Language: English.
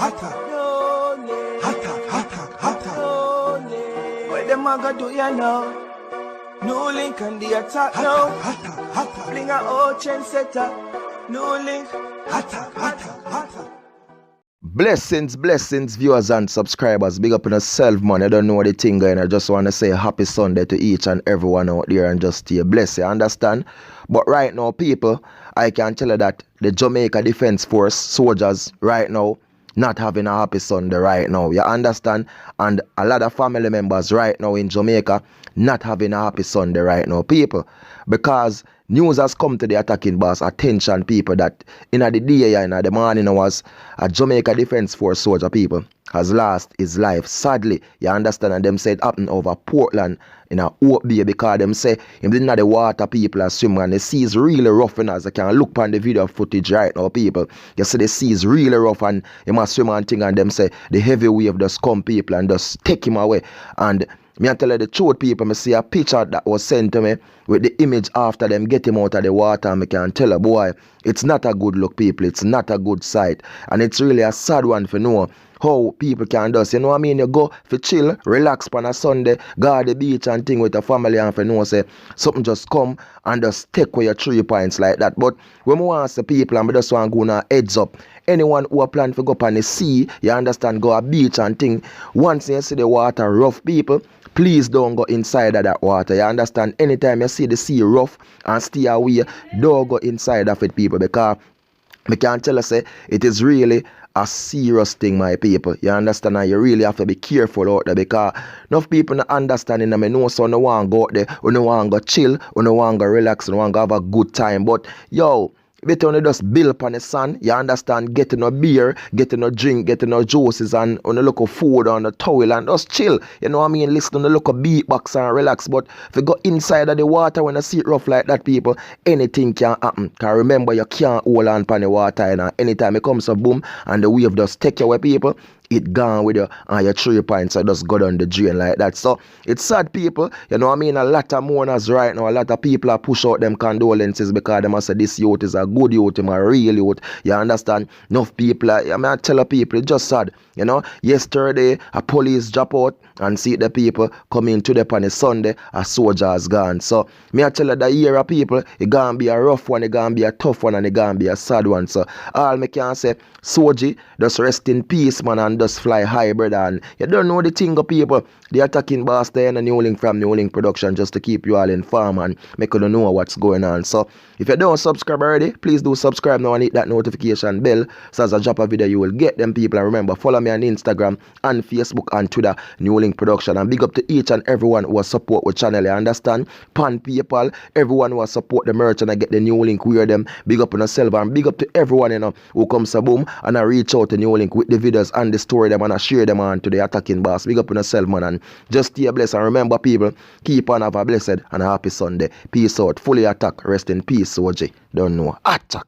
What them a go do ya now? NEWLINK and the attack now. Bring a old trendsetter. NEWLINK. Blessings, viewers and subscribers. Big up on yourself, man. I don't know the thing going. I just want to say happy Sunday to each and everyone out there and just stay blessed. You understand? But right now, people, I can tell you that the Jamaica Defense Force soldiers right now not having a happy Sunday right now. You understand? And a lot of family members right now in Jamaica not having a happy Sunday right now, people. Because news has come to the attacking boss attention, people, that in the day in the morning was a Jamaica Defense Force soldier, people, has lost his life. Sadly, you understand, and them said it happened over Portland in a Hope Bay, because them say him didn't have the water, people are swimming, and the sea is really rough, and as I can look on the video footage right now, people, you see the sea is really rough, and he must swim and thing, and them say the heavy wave just come, people, and just take him away. And me I tell you the truth, people, I see a picture that was sent to me with the image after them get him out of the water, and I can tell you, boy, it's not a good look, people, it's not a good sight, and it's really a sad one for know how people can just, you know what I mean, you go for chill, relax on a Sunday, go to the beach and thing with the family, and for know say something just come and just take away your 3 points like that. But when we want to see people, and we just want to go now heads up, anyone who plan to go up on the sea, you understand, go a beach and thing, once you see the water rough, people, please don't go inside of that water. You understand? Anytime you see the sea rough and stay away, don't go inside of it, people, because I can tell you, say, it is really a serious thing, my people. You understand? And you really have to be careful out there, because enough people not understanding them. I know so no want to go out there, no want to go chill, no want to go relax, no want to have a good time. But yo, better only just build upon the sun, you understand, getting no beer, getting no drink, getting no juices, and on the look of food on the towel and just chill. You know what I mean? Listen on the look of beatbox and relax. But if you go inside of the water when you see it rough like that, people, anything can happen. Because remember, you can't hold on upon the water, and anytime it comes a boom and the wave just take you away, people, it gone with you and your 3 points, so just go down the drain like that. So it's sad, people, you know what I mean? A lot of mourners right now, a lot of people are push out them condolences, because they must say this youth is a good youth, a real youth. You understand? Enough people, I mean, I tell the people, it's just sad. You know, yesterday a police drop out and see the people coming to the on a Sunday, a soldier has gone. So me I tell you, the year of people, it gonna be a rough one, it gonna be a tough one, and it gonna be a sad one. So all me can say, Soji, just rest in peace, man, and just fly high, brother. And you don't know the thing of people, the attacking boss there in the NEWLINK from NEWLINK Production, just to keep you all informed and make you know what's going on. So if you don't subscribe already, please do subscribe now and hit that notification bell, so as I drop a video you will get them, people. And remember, follow me on Instagram and Facebook and Twitter, NEWLINK Production. And big up to each and everyone who support the channel, you understand? Pan people, everyone who support the merch and I get the NEWLINK wear them. Big up on yourself, and big up to everyone, you know, who comes to boom and I reach out to NEWLINK with the videos and the story them, and I share them on to the attacking boss. Big up on yourself, man, and just stay blessed. And remember, people, keep on have a blessed and a happy Sunday. Peace out. Fully attack. Rest in peace, Soji. Don't know. Attack.